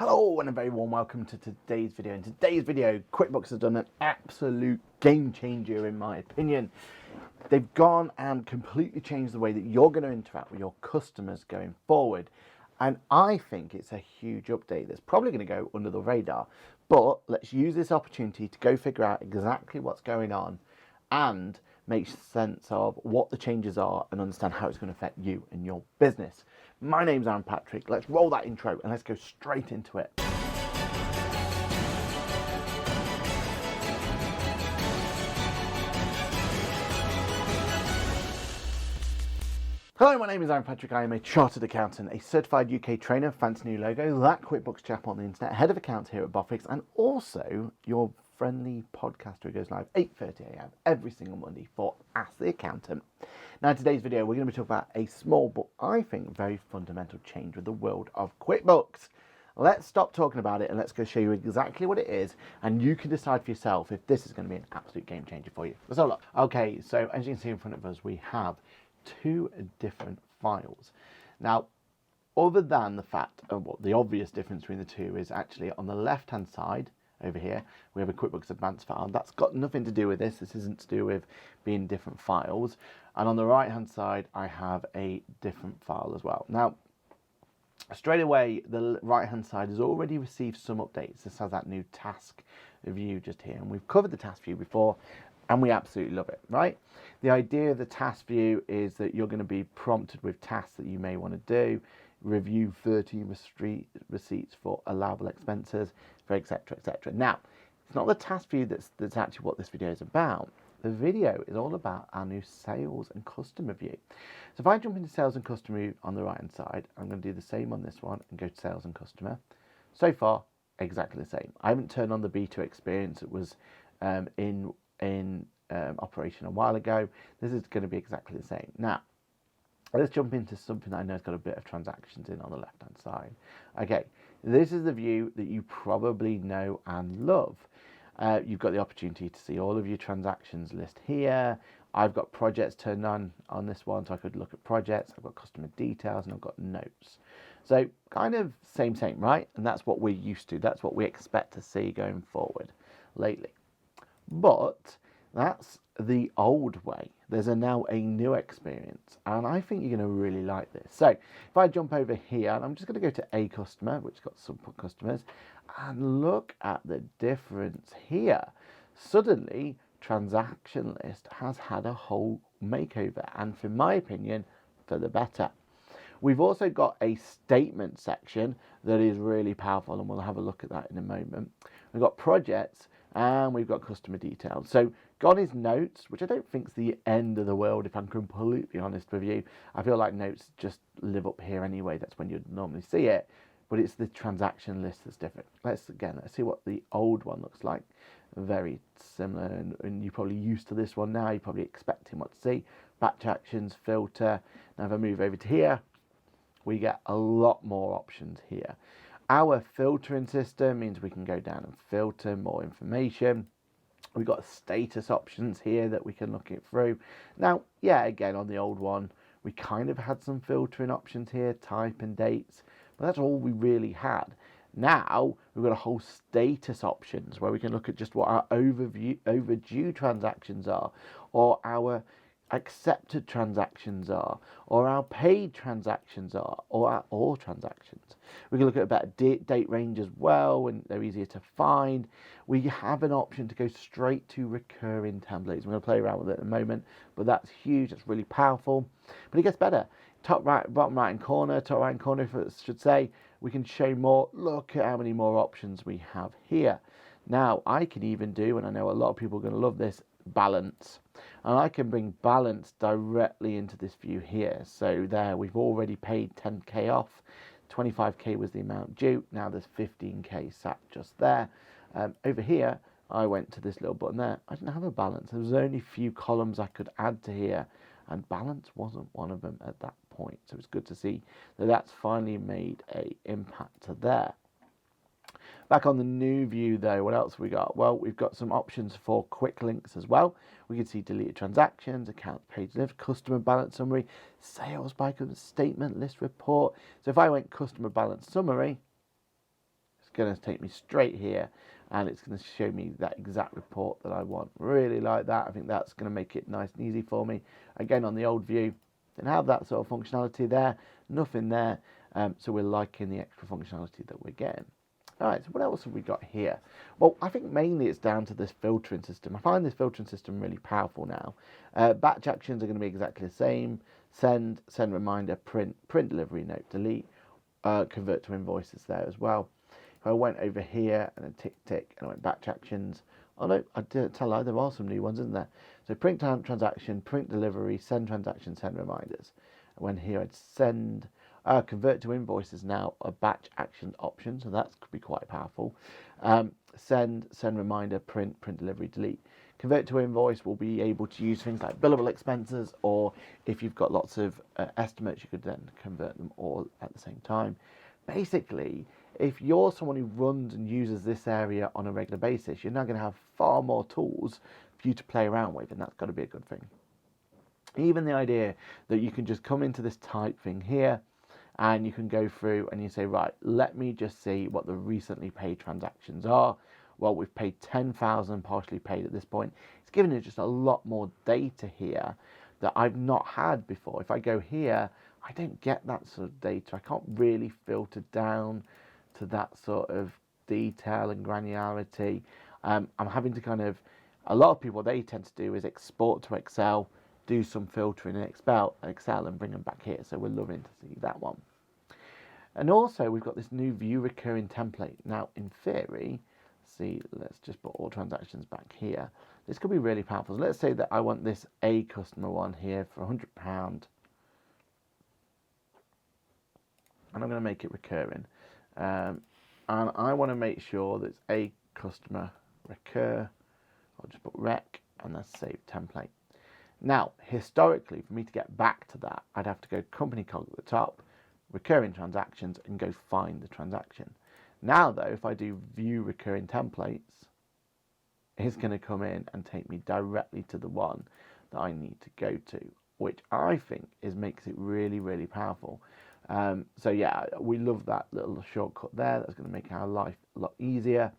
Hello and a very warm welcome to today's video. In today's video, QuickBooks has done an absolute game changer in my opinion. They've gone and completely changed the way that you're going to interact with your customers going forward. And I think it's a huge update that's probably going to go under the radar. But let's use this opportunity to go figure out exactly what's going on and make sense of what the changes are and understand how it's going to affect you and your business. My name's Aaron Patrick. Let's roll that intro and let's go straight into it. Hello, my name is Aaron Patrick. I am a chartered accountant, a certified UK trainer, fancy new logo, that QuickBooks chap on the internet, head of accounts here at Bookkeeping, and also your friendly podcaster who goes live 8:30 a.m. every single Monday for Ask the Accountant. Now, in today's video, we're going to be talking about a small but I think very fundamental change with the world of QuickBooks. Let's stop talking about it and let's go show you exactly what it is, and you can decide for yourself if this is going to be an absolute game changer for you. Let's have a look. Okay, so as you can see in front of us, we have two different files. Now, other than the fact of what the obvious difference between the two is, actually on the left hand side over here we have a QuickBooks Advanced file. That's got nothing to do with this. This isn't to do with being different files. And on the right hand side I have a different file as well. Now, straight away the right hand side has already received some updates. This has that new task view just here, and we've covered the task view before and we absolutely love it, right? The idea of the task view is that you're going to be prompted with tasks that you may want to do, review 13 receipts for allowable expenses, for etc, etc. Now, it's not the task view that's actually what this video is about. The video is all about our new sales and customer view. So if I jump into sales and customer view on the right hand side, I'm going to do the same on this one and go to sales and customer. So far, exactly the same. I haven't turned on the beta experience. It was in operation a while ago. This is going to be exactly the same. Now, let's jump into something that I know has got a bit of transactions in on the left hand side. Okay, this is the view that you probably know and love. You've got the opportunity to see all of your transactions list here. I've got projects turned on this one, so I could look at projects. I've got customer details and I've got notes. So kind of same, right? And that's what we're used to. That's what we expect to see going forward lately. But that's the old way. There's now a new experience, and I think you're going to really like this. So if I jump over here, and I'm just going to go to a customer, which has got some customers, and look at the difference here. Suddenly, transaction list has had a whole makeover, and for my opinion, for the better. We've also got a statement section that is really powerful, and we'll have a look at that in a moment. We've got projects, and we've got customer details. So gone is notes, which I don't think is the end of the world, if I'm completely honest with you. I feel like notes just live up here anyway. That's when you'd normally see it, but it's the transaction list that's different. Let's see what the old one looks like. Very similar, and you're probably used to this one now. You're probably expecting what to see. Batch actions, filter. Now if I move over to here, we get a lot more options here. Our filtering system means we can go down and filter more information. We've got status options here that we can look it through. Now, yeah, again, on the old one, we kind of had some filtering options here, type and dates, but that's all we really had. Now, we've got a whole status options where we can look at just what our overdue transactions are, or our accepted transactions are, or our paid transactions are, or our all transactions. We can look at a better date range as well, and they're easier to find. We have an option to go straight to recurring templates. We're going to play around with it in a moment, but that's huge. That's really powerful. But it gets better. Top right, bottom right hand corner, top right hand corner, if it should say, we can show more. Look at how many more options we have here. Now, I can even do, and I know a lot of people are going to love this, balance, and I can bring balance directly into this view here. So there, we've already paid 10k off, 25k was the amount due. Now there's 15k sat just there. Over here, I went to this little button there. I didn't have a balance. There was only a few columns I could add to here, and balance wasn't one of them at that point. So it's good to see that that's finally made a impact to there. Back on the new view though, what else have we got? Well, we've got some options for quick links as well. We can see deleted transactions, account page lift, customer balance summary, sales by statement, list report. So if I went customer balance summary, going to take me straight here, and it's going to show me that exact report that I want. Really like that. I think that's going to make it nice and easy for me. Again, on the old view, didn't have that sort of functionality there, nothing there. So we're liking the extra functionality that we're getting. All right, so what else have we got here? Well, I think mainly it's down to this filtering system. I find this filtering system really powerful now. Batch actions are going to be exactly the same. Send reminder, print delivery, note, delete, convert to invoices there as well. If I went over here and then tick, and I went batch actions. Oh no, I didn't tell you, there are some new ones, isn't there? So print transaction, print delivery, send transaction, send reminders. And when here I'd send, convert to invoices now a batch action option, so that could be quite powerful. Send reminder, print delivery, delete. Convert to invoice will be able to use things like billable expenses, or if you've got lots of estimates, you could then convert them all at the same time. Basically, if you're someone who runs and uses this area on a regular basis, you're now going to have far more tools for you to play around with, and that's got to be a good thing. Even the idea that you can just come into this type thing here, and you can go through and you say, right, let me just see what the recently paid transactions are. Well, we've paid 10,000 partially paid at this point. It's giving you just a lot more data here that I've not had before. If I go here, I don't get that sort of data. I can't really filter down to that sort of detail and granularity. I'm having to kind of, a lot of people, what they tend to do is export to Excel, do some filtering in Excel and bring them back here. So we're loving to see that one. And also we've got this new view recurring template. Now in theory, see, let's just put all transactions back here. This could be really powerful. So let's say that I want this A customer one here for £100, and I'm going to make it recurring. And I want to make sure that it's A customer recur. I'll just put rec and then save template. Now, historically, for me to get back to that, I'd have to go company cog at the top, recurring transactions, and go find the transaction. Now, though, if I do view recurring templates, it's going to come in and take me directly to the one that I need to go to, which I think makes it really, really powerful. So yeah, we love that little shortcut there. That's going to make our life a lot easier.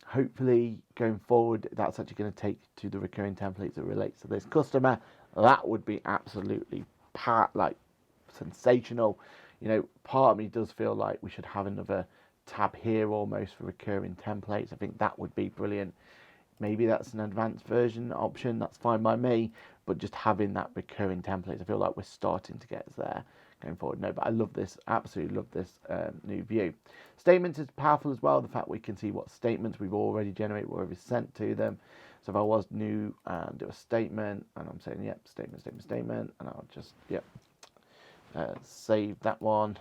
Hopefully, going forward, that's actually going to take to the recurring templates that relates to this customer. That would be absolutely sensational. You know, part of me does feel like we should have another tab here almost for recurring templates. I think that would be brilliant. Maybe that's an advanced version option. That's fine by me. But just having that recurring templates, I feel like we're starting to get us there going forward. No, but I love this, absolutely love this new view. Statements is powerful as well. The fact we can see what statements we've already generated, what we've sent to them. So if I was new and do a statement, and I'm saying, yep, statement, and I'll just, yep, save that one.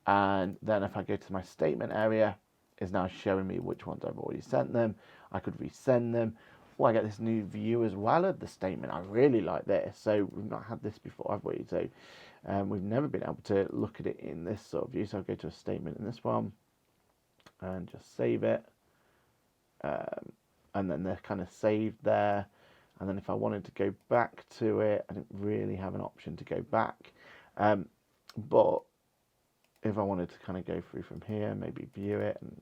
And then if I go to my statement area, it's now showing me which ones I've already sent them. I could resend them. Oh, I get this new view as well of the statement. I really like this. So we've not had this before, have we? So we've never been able to look at it in this sort of view. So I'll go to a statement in this one and just save it. And then they're kind of saved there. And then if I wanted to go back to it, I didn't really have an option to go back. But if I wanted to kind of go through from here, maybe view it, and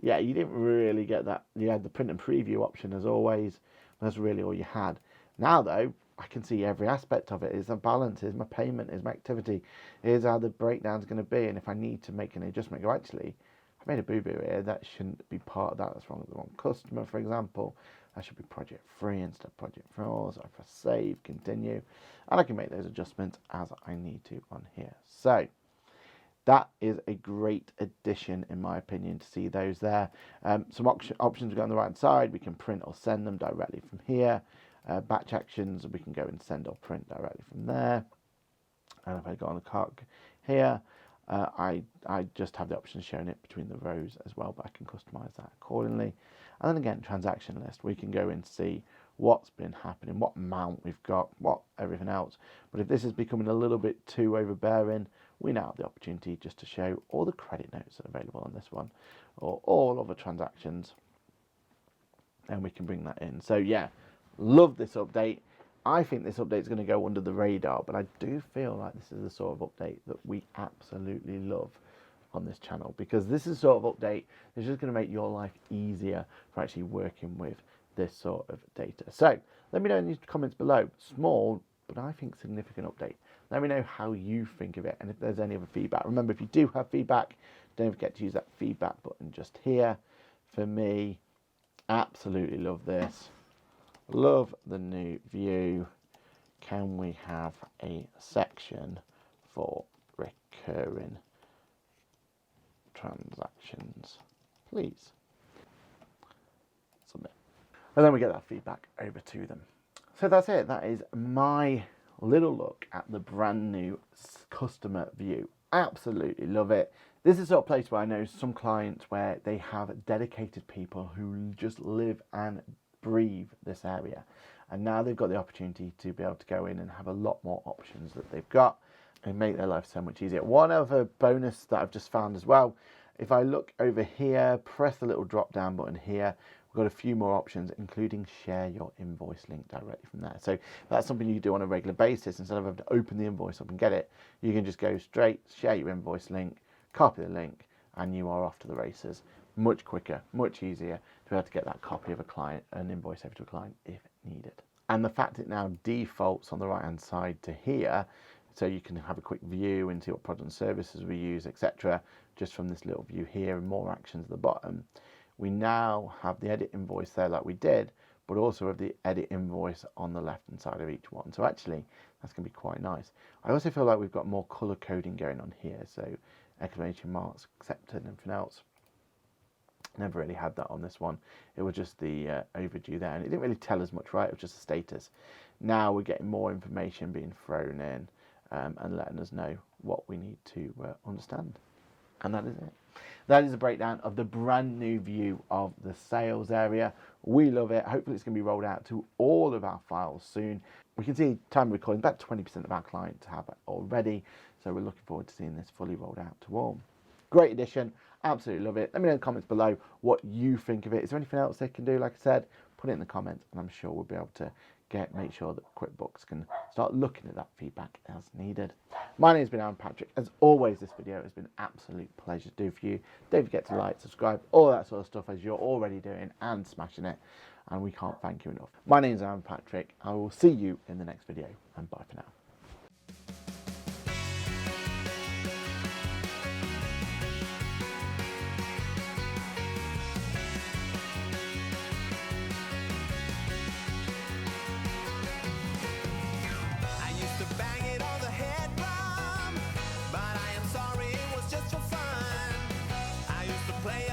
yeah, you didn't really get that. You had the print and preview option as always. That's really all you had. Now though, I can see every aspect of it. Here's the balance, here's my payment, here's my activity, here's how the breakdown's going to be, and if I need to make an adjustment, go, actually, I've made a boo-boo here, that shouldn't be part of that, that's wrong with the wrong customer, for example. That should be project 3 instead of project 4, so I press save, continue, and I can make those adjustments as I need to on here. So that is a great addition, in my opinion, to see those there. Some options we got on the right side. We can print or send them directly from here. Batch actions, we can go and send or print directly from there. And if I go on the cog here, I just have the option of showing it between the rows as well, but I can customize that accordingly. And then again, transaction list. We can go and see what's been happening, what amount we've got, what everything else. But if this is becoming a little bit too overbearing, we now have the opportunity just to show all the credit notes that are available on this one, or all other transactions, and we can bring that in. So yeah, love this update. I think this update is going to go under the radar, but I do feel like this is the sort of update that we absolutely love on this channel, because this is sort of update that's just going to make your life easier for actually working with this sort of data. So let me know in the comments below. Small, but I think significant update. Let me know how you think of it and if there's any other feedback. Remember, if you do have feedback, don't forget to use that feedback button just here. For me, absolutely love this. Love the new view. Can we have a section for recurring transactions, please? Submit. And then we get that feedback over to them. So that's it. That is my little look at the brand new customer view. Absolutely love it. This is the sort of place where I know some clients where they have dedicated people who just live and breathe this area. And now they've got the opportunity to be able to go in and have a lot more options that they've got and make their life so much easier. One other bonus that I've just found as well, if I look over here, press the little drop down button here, we've got a few more options, including share your invoice link directly from there. So that's something you do on a regular basis. Instead of having to open the invoice up and get it, you can just go straight, share your invoice link, copy the link, and you are off to the races. Much quicker, much easier to be able to get that copy of an invoice over to a client if needed. And the fact it now defaults on the right hand side to here, so you can have a quick view into what products and services we use, etc., just from this little view here, and more actions at the bottom. We now have the edit invoice there like we did, but also have the edit invoice on the left hand side of each one. So actually, that's going to be quite nice. I also feel like we've got more color coding going on here, so exclamation marks, accepted, and everything else. Never really had that on this one. It was just the overdue there, and it didn't really tell us much, right? It was just a status. Now we're getting more information being thrown in and letting us know what we need to understand. And that is it. That is a breakdown of the brand new view of the sales area. We love it. Hopefully it's going to be rolled out to all of our files soon. We can see time recording, about 20% of our clients have it already. So we're looking forward to seeing this fully rolled out to all. Great addition. Absolutely love it. Let me know in the comments below what you think of it. Is there anything else they can do? Like I said, put it in the comments and I'm sure we'll be able to make sure that QuickBooks can start looking at that feedback as needed. My name's been Aaron Patrick. As always, this video has been an absolute pleasure to do for you. Don't forget to like, subscribe, all that sort of stuff as you're already doing and smashing it. And we can't thank you enough. My name's Aaron Patrick. I will see you in the next video, and bye for now. Play